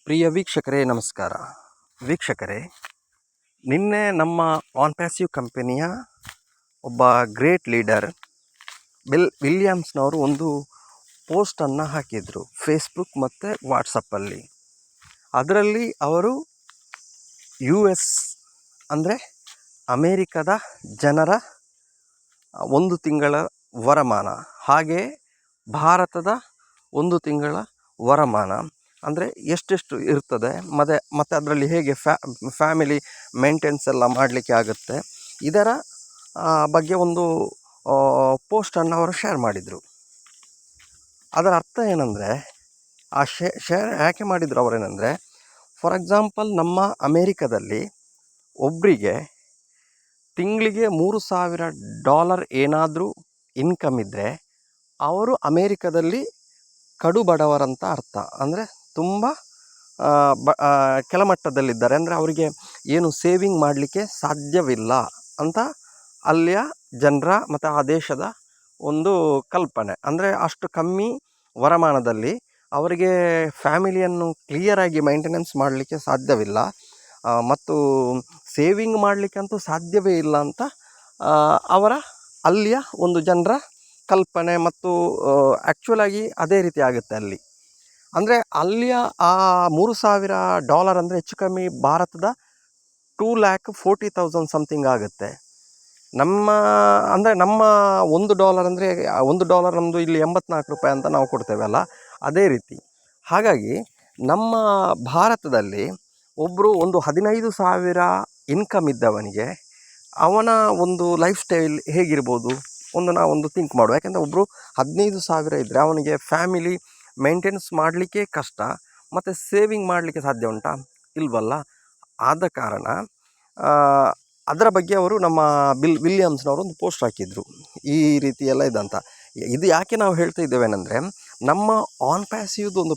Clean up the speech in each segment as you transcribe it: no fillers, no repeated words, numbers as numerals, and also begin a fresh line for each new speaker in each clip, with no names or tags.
ಪ್ರಿಯ ವೀಕ್ಷಕರೇ ನಮಸ್ಕಾರ. ವೀಕ್ಷಕರೇ, ನಿನ್ನೆ ನಮ್ಮ ಆನ್ ಪ್ಯಾಸಿವ್ ಕಂಪನಿಯ ಒಬ್ಬ ಗ್ರೇಟ್ ಲೀಡರ್ ವಿಲಿಯಮ್ಸ್ನವರು ಒಂದು ಪೋಸ್ಟನ್ನು ಹಾಕಿದರು ಫೇಸ್ಬುಕ್ ಮತ್ತು ವಾಟ್ಸಪ್ಪಲ್ಲಿ. ಅದರಲ್ಲಿ ಅವರು US ಅಂದರೆ ಅಮೇರಿಕದ ಜನರ 1 ತಿಂಗಳ ವರಮಾನ, ಹಾಗೆ ಭಾರತದ 1 ತಿಂಗಳ ವರಮಾನ ಅಂದರೆ ಎಷ್ಟೆಷ್ಟು ಇರ್ತದೆ, ಮತ್ತು ಅದರಲ್ಲಿ ಹೇಗೆ ಫ್ಯಾಮಿಲಿ ಮೇಂಟೆನ್ಸ್ ಎಲ್ಲ ಮಾಡಲಿಕ್ಕೆ ಆಗುತ್ತೆ, ಇದರ ಬಗ್ಗೆ ಒಂದು ಪೋಸ್ಟನ್ನು ಅವರು ಶೇರ್ ಮಾಡಿದರು. ಅದರ ಅರ್ಥ ಏನಂದರೆ, ಆ ಶೇರ್ ಯಾಕೆ ಮಾಡಿದರು ಅವರೇನೆಂದರೆ, ಫಾರ್ ಎಕ್ಸಾಂಪಲ್ ನಮ್ಮ ಅಮೇರಿಕದಲ್ಲಿ ಒಬ್ಬರಿಗೆ ತಿಂಗಳಿಗೆ $3,000 ಏನಾದರೂ ಇನ್ಕಮ್ ಇದ್ದರೆ ಅವರು ಅಮೇರಿಕದಲ್ಲಿ ಕಡು ಬಡವರಂತ ಅರ್ಥ. ಅಂದರೆ ತುಂಬ ಕೆಳಮಟ್ಟದಲ್ಲಿದ್ದಾರೆ, ಅಂದರೆ ಅವರಿಗೆ ಏನು ಸೇವಿಂಗ್ ಮಾಡಲಿಕ್ಕೆ ಸಾಧ್ಯವಿಲ್ಲ ಅಂತ ಅಲ್ಲಿಯ ಜನರ ಮತ್ತು ಆ ದೇಶದ ಒಂದು ಕಲ್ಪನೆ. ಅಂದರೆ ಅಷ್ಟು ಕಮ್ಮಿ ವರಮಾನದಲ್ಲಿ ಅವರಿಗೆ ಫ್ಯಾಮಿಲಿಯನ್ನು ಕ್ಲಿಯರಾಗಿ ಮೇಂಟೆನೆನ್ಸ್ ಮಾಡಲಿಕ್ಕೆ ಸಾಧ್ಯವಿಲ್ಲ ಮತ್ತು ಸೇವಿಂಗ್ ಮಾಡಲಿಕ್ಕಂತೂ ಸಾಧ್ಯವೇ ಇಲ್ಲ ಅಂತ ಅವರ ಅಲ್ಲಿಯ ಒಂದು ಜನರ ಕಲ್ಪನೆ. ಮತ್ತು ಆ್ಯಕ್ಚುಲಾಗಿ ಅದೇ ರೀತಿ ಆಗುತ್ತೆ ಅಲ್ಲಿ. ಅಂದರೆ ಅಲ್ಲಿಯ ಆ $3,000 ಅಂದರೆ ಹೆಚ್ಚು ಕಮ್ಮಿ ಭಾರತದ 2,40,000 ಸಮಥಿಂಗ್ ಆಗುತ್ತೆ. ನಮ್ಮ $1 ಅಂದರೆ $1 ನಮ್ಮದು ಇಲ್ಲಿ $84 ಅಂತ ನಾವು ಕೊಡ್ತೇವಲ್ಲ, ಅದೇ ರೀತಿ. ಹಾಗಾಗಿ ನಮ್ಮ ಭಾರತದಲ್ಲಿ ಒಬ್ಬರು ಒಂದು 15,000 ಇನ್ಕಮ್ ಇದ್ದವನಿಗೆ ಅವನ ಒಂದು ಲೈಫ್ ಸ್ಟೈಲ್ ಹೇಗಿರ್ಬೋದು ನಾವೊಂದು ಥಿಂಕ್ ಮಾಡುವ. ಯಾಕೆಂದರೆ ಒಬ್ಬರು 15,000 ಇದ್ದರೆ ಅವನಿಗೆ ಫ್ಯಾಮಿಲಿ ಮೇಂಟೆನೆನ್ಸ್ ಮಾಡಲಿಕ್ಕೆ ಕಷ್ಟ, ಮತ್ತು ಸೇವಿಂಗ್ ಮಾಡಲಿಕ್ಕೆ ಸಾಧ್ಯ ಉಂಟಾ? ಇಲ್ವಲ್ಲ. ಆದ ಕಾರಣ ಅದರ ಬಗ್ಗೆ ಅವರು ನಮ್ಮ ವಿಲಿಯಮ್ಸ್ನವರು ಒಂದು ಪೋಸ್ಟ್ ಹಾಕಿದರು, ಈ ರೀತಿ ಎಲ್ಲ ಇದಂತ. ಇದು ಯಾಕೆ ನಾವು ಹೇಳ್ತಾ ಇದ್ದೇವೇನೆಂದರೆ, ನಮ್ಮ ಆನ್ ಪ್ಯಾಸಿವ್ದು ಒಂದು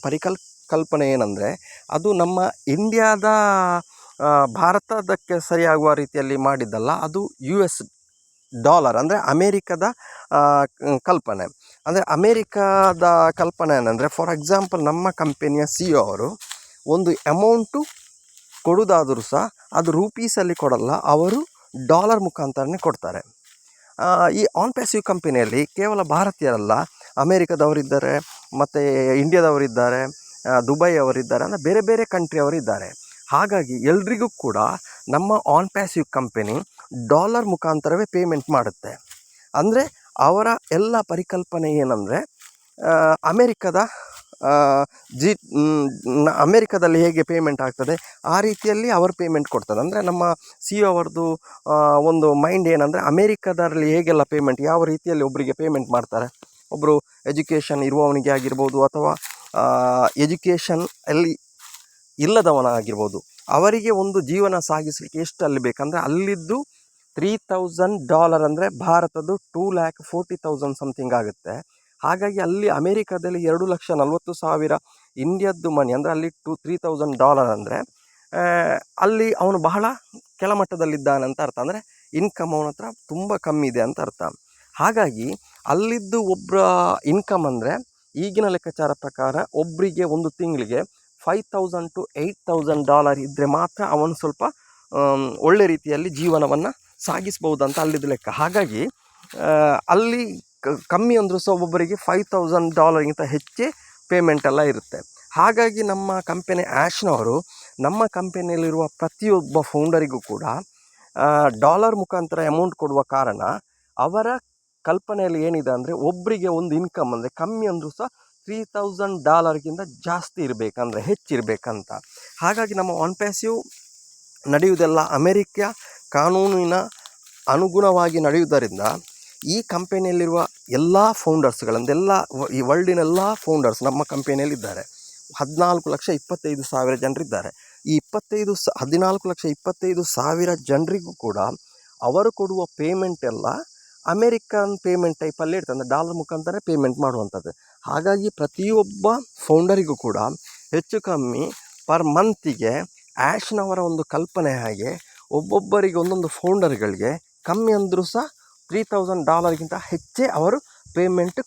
ಕಲ್ಪನೆ ಏನಂದರೆ, ಅದು ನಮ್ಮ ಇಂಡಿಯಾದ ಭಾರತದಕ್ಕೆ ಸರಿಯಾಗುವ ರೀತಿಯಲ್ಲಿ ಮಾಡಿದ್ದಲ್ಲ, ಅದು US ಡಾಲರ್ ಅಂದರೆ ಅಮೇರಿಕದ ಕಲ್ಪನೆ. ಅಂದರೆ ಅಮೇರಿಕದ ಕಲ್ಪನೆ ಏನಂದರೆ, ಫಾರ್ ಎಕ್ಸಾಂಪಲ್ ನಮ್ಮ ಕಂಪನಿಯ CEO ಅವರು ಒಂದು ಅಮೌಂಟು ಕೊಡೋದಾದರೂ ಸಹ ಅದು ರೂಪೀಸಲ್ಲಿ ಕೊಡಲ್ಲ, ಅವರು ಡಾಲರ್ ಮುಖಾಂತರನೇ ಕೊಡ್ತಾರೆ. ಈ ಆನ್ ಪ್ಯಾಸಿವ್ ಕಂಪನಿಯಲ್ಲಿ ಕೇವಲ ಭಾರತೀಯರಲ್ಲ, ಅಮೇರಿಕದವರಿದ್ದಾರೆ, ಮತ್ತು ಇಂಡಿಯಾದವರಿದ್ದಾರೆ, ದುಬೈ ಅವರಿದ್ದಾರೆ, ಅಂದರೆ ಬೇರೆ ಬೇರೆ ಕಂಟ್ರಿಯವರಿದ್ದಾರೆ. ಹಾಗಾಗಿ ಎಲ್ರಿಗೂ ಕೂಡ ನಮ್ಮ ಆನ್ ಪ್ಯಾಸಿವ್ ಕಂಪನಿ ಡಾಲರ್ ಮುಖಾಂತರವೇ ಪೇಮೆಂಟ್ ಮಾಡುತ್ತೆ. ಅಂದರೆ ಅವರ ಎಲ್ಲ ಪರಿಕಲ್ಪನೆ ಏನಂದರೆ, ಅಮೇರಿಕದಲ್ಲಿ ಹೇಗೆ ಪೇಮೆಂಟ್ ಆಗ್ತದೆ ಆ ರೀತಿಯಲ್ಲಿ ಅವರು ಪೇಮೆಂಟ್ ಕೊಡ್ತದೆ. ಅಂದರೆ ನಮ್ಮ CEO ಅವರದು ಒಂದು ಮೈಂಡ್ ಏನಂದರೆ, ಅಮೇರಿಕದಲ್ಲಿ ಹೇಗೆಲ್ಲ ಪೇಮೆಂಟ್, ಯಾವ ರೀತಿಯಲ್ಲಿ ಒಬ್ಬರಿಗೆ ಪೇಮೆಂಟ್ ಮಾಡ್ತಾರೆ, ಒಬ್ಬರು ಎಜುಕೇಷನ್ ಇರುವವನಿಗೆ ಆಗಿರ್ಬೋದು ಅಥವಾ ಎಜುಕೇಷನ್ ಅಲ್ಲಿ ಇಲ್ಲದವನಾಗಿರ್ಬೋದು, ಅವರಿಗೆ ಒಂದು ಜೀವನ ಸಾಗಿಸಲಿಕ್ಕೆ ಎಷ್ಟು ಅಲ್ಲಿ ಬೇಕಂದರೆ ಅಲ್ಲಿದ್ದು $3,000 ಅಂದರೆ ಭಾರತದ್ದು 2,40,000 ಸಮಥಿಂಗ್ ಆಗುತ್ತೆ. ಹಾಗಾಗಿ ಅಲ್ಲಿ ಅಮೇರಿಕಾದಲ್ಲಿ 2,40,000 ಇಂಡಿಯಾದ್ದು ಮನಿ ಅಂದರೆ ಅಲ್ಲಿ $3,000 ಅಂದರೆ ಅಲ್ಲಿ ಅವನು ಬಹಳ ಕೆಳಮಟ್ಟದಲ್ಲಿದ್ದಾನೆ ಅಂತ ಅರ್ಥ. ಅಂದರೆ ಇನ್ಕಮ್ ಅವನ ಹತ್ರ ತುಂಬ ಕಮ್ಮಿ ಇದೆ ಅಂತ ಅರ್ಥ. ಹಾಗಾಗಿ ಅಲ್ಲಿದ್ದು ಒಬ್ಬರ ಇನ್ಕಮ್ ಅಂದರೆ ಈಗಿನ ಲೆಕ್ಕಾಚಾರ ಪ್ರಕಾರ ಒಬ್ಬರಿಗೆ ಒಂದು ತಿಂಗಳಿಗೆ $5,000 to $8,000 ಇದ್ದರೆ ಮಾತ್ರ ಅವನು ಸ್ವಲ್ಪ ಒಳ್ಳೆ ರೀತಿಯಲ್ಲಿ ಜೀವನವನ್ನು ಸಾಗಿಸ್ಬೋದಂತ ಅಲ್ಲಿದ್ದು ಲೆಕ್ಕ. ಹಾಗಾಗಿ ಅಲ್ಲಿ ಕಮ್ಮಿ ಅಂದರೂ ಸಹ ಒಬ್ಬೊಬ್ಬರಿಗೆ $5,000ಗಿಂತ ಹೆಚ್ಚೇ ಪೇಮೆಂಟೆಲ್ಲ ಇರುತ್ತೆ. ಹಾಗಾಗಿ ನಮ್ಮ ಕಂಪನಿ ಆ್ಯಶ್ನವರು ನಮ್ಮ ಕಂಪನಿಯಲ್ಲಿರುವ ಪ್ರತಿಯೊಬ್ಬ ಫೌಂಡರಿಗೂ ಕೂಡ ಡಾಲರ್ ಮುಖಾಂತರ ಅಮೌಂಟ್ ಕೊಡುವ ಕಾರಣ, ಅವರ ಕಲ್ಪನೆಯಲ್ಲಿ ಏನಿದೆ ಅಂದರೆ, ಒಬ್ಬರಿಗೆ ಒಂದು ಇನ್ಕಮ್ ಅಂದರೆ ಕಮ್ಮಿ ಅಂದರೂ ಸಹ $3,000ಗಿಂತ ಜಾಸ್ತಿ ಇರಬೇಕಂದ್ರೆ ಹೆಚ್ಚಿರಬೇಕಂತ. ಹಾಗಾಗಿ ನಮ್ಮ ಆನ್ ಪ್ಯಾಸಿವ್ ನಡೆಯುವುದೆಲ್ಲ ಅಮೇರಿಕ ಕಾನೂನಿನ ಅನುಗುಣವಾಗಿ ನಡೆಯುವುದರಿಂದ ಈ ಕಂಪನಿಯಲ್ಲಿರುವ ಎಲ್ಲ ಫೌಂಡರ್ಸ್ಗಳಂದೆಲ್ಲ ಈ ವರ್ಲ್ಡಿನೆಲ್ಲ ಫೌಂಡರ್ಸ್ ನಮ್ಮ ಕಂಪನಿಯಲ್ಲಿದ್ದಾರೆ. 14,25,000 ಜನರಿದ್ದಾರೆ. ಈ 14,25,000 ಜನರಿಗೂ ಕೂಡ ಅವರು ಕೊಡುವ ಪೇಮೆಂಟ್ ಎಲ್ಲ ಅಮೇರಿಕನ್ ಪೇಮೆಂಟ್ ಟೈಪಲ್ಲಿ ಇರ್ತದೆ, ಅಂದರೆ ಡಾಲರ್ ಮುಖಾಂತರ ಪೇಮೆಂಟ್ ಮಾಡುವಂಥದ್ದು. ಹಾಗಾಗಿ ಪ್ರತಿಯೊಬ್ಬ ಫೌಂಡರಿಗೂ ಕೂಡ ಹೆಚ್ಚು ಕಮ್ಮಿ ಪರ್ ಮಂತಿಗೆ ಆ್ಯಶ್ನವರ ಒಂದು ಕಲ್ಪನೆ ಹಾಗೆ ಒಬ್ಬೊಬ್ಬರಿಗೆ ಒಂದೊಂದು ಫೌಂಡರ್ಗಳಿಗೆ ಕಮ್ಮಿ ಅಂದರೂ ಸಹ $3,000ಗಿಂತ ಹೆಚ್ಚೇ ಅವರು ಪೇಮೆಂಟ್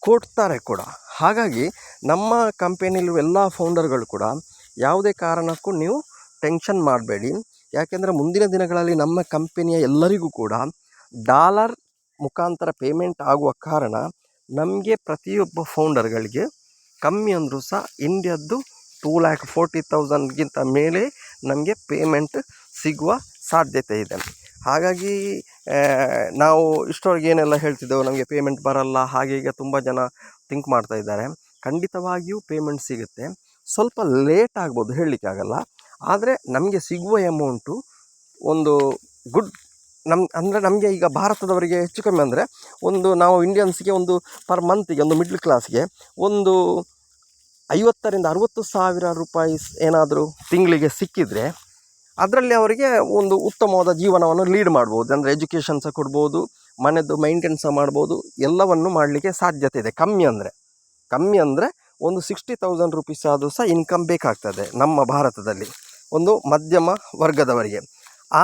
ಕೊಡ್ತಾರೆ ಕೂಡ. ಹಾಗಾಗಿ ನಮ್ಮ ಕಂಪೆನಿಲಿ ಎಲ್ಲ ಫೌಂಡರ್ಗಳು ಕೂಡ ಯಾವುದೇ ಕಾರಣಕ್ಕೂ ನೀವು ಟೆನ್ಷನ್ ಮಾಡಬೇಡಿ. ಯಾಕೆಂದರೆ ಮುಂದಿನ ದಿನಗಳಲ್ಲಿ ನಮ್ಮ ಕಂಪೆನಿಯ ಎಲ್ಲರಿಗೂ ಕೂಡ ಡಾಲರ್ ಮುಖಾಂತರ ಪೇಮೆಂಟ್ ಆಗುವ ಕಾರಣ ನಮಗೆ ಪ್ರತಿಯೊಬ್ಬ ಫೌಂಡರ್ಗಳಿಗೆ ಕಮ್ಮಿ ಅಂದರೂ ಸಹ ಇಂಡಿಯಾದ್ದು 2,40,000ಗಿಂತ ಮೇಲೆ ನಮಗೆ ಪೇಮೆಂಟ್ ಸಿಗುವ ಸಾಧ್ಯತೆ ಇದೆ. ಹಾಗಾಗಿ ನಾವು ಇಷ್ಟೊಳಗೆ ಏನೆಲ್ಲ ಹೇಳ್ತಿದ್ದೆವು, ನಮಗೆ ಪೇಮೆಂಟ್ ಬರಲ್ಲ ಹಾಗೆ ಈಗ ತುಂಬ ಜನ ಥಿಂಕ್ ಮಾಡ್ತಾ ಇದ್ದಾರೆ. ಖಂಡಿತವಾಗಿಯೂ ಪೇಮೆಂಟ್ ಸಿಗುತ್ತೆ, ಸ್ವಲ್ಪ ಲೇಟ್ ಆಗ್ಬೋದು, ಹೇಳಲಿಕ್ಕಾಗಲ್ಲ. ಆದರೆ ನಮಗೆ ಸಿಗುವ ಅಮೌಂಟು ಒಂದು ಗುಡ್ ಅಂದರೆ ನಮಗೆ ಈಗ ಭಾರತದವರಿಗೆ ಹೆಚ್ಚು ಕಮ್ಮಿ ಅಂದರೆ ನಾವು ಇಂಡಿಯನ್ಸ್ಗೆ ಪರ್ ಮಂತಿಗೆ ಮಿಡ್ಲ್ ಕ್ಲಾಸ್ಗೆ 50,000-60,000 ರೂಪಾಯಿ ಏನಾದರೂ ತಿಂಗಳಿಗೆ ಸಿಕ್ಕಿದರೆ ಅದರಲ್ಲಿ ಅವರಿಗೆ ಉತ್ತಮವಾದ ಜೀವನವನ್ನು ಲೀಡ್ ಮಾಡ್ಬೋದು. ಅಂದರೆ ಎಜುಕೇಷನ್ ಸಹ ಕೊಡ್ಬೋದು, ಮನೆಯದ್ದು ಮೈಂಟೆನ್ಸ್ ಸಹ ಮಾಡ್ಬೋದು, ಎಲ್ಲವನ್ನು ಮಾಡಲಿಕ್ಕೆ ಸಾಧ್ಯತೆ ಇದೆ. ಕಮ್ಮಿ ಅಂದರೆ 60,000 ರೂಪೀಸ್ ಆದರೂ ಸಹ ಇನ್ಕಮ್ ಬೇಕಾಗ್ತದೆ ನಮ್ಮ ಭಾರತದಲ್ಲಿ ಮಧ್ಯಮ ವರ್ಗದವರಿಗೆ.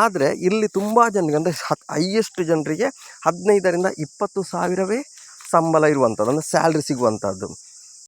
ಆದರೆ ಇಲ್ಲಿ ತುಂಬ ಜನರಿಗೆ ಅಂದರೆ ಹೈಯೆಸ್ಟ್ ಜನರಿಗೆ 15,000-20,000 ಸಂಬಳ ಇರುವಂಥದ್ದು, ಅಂದರೆ ಸ್ಯಾಲ್ರಿ ಸಿಗುವಂಥದ್ದು.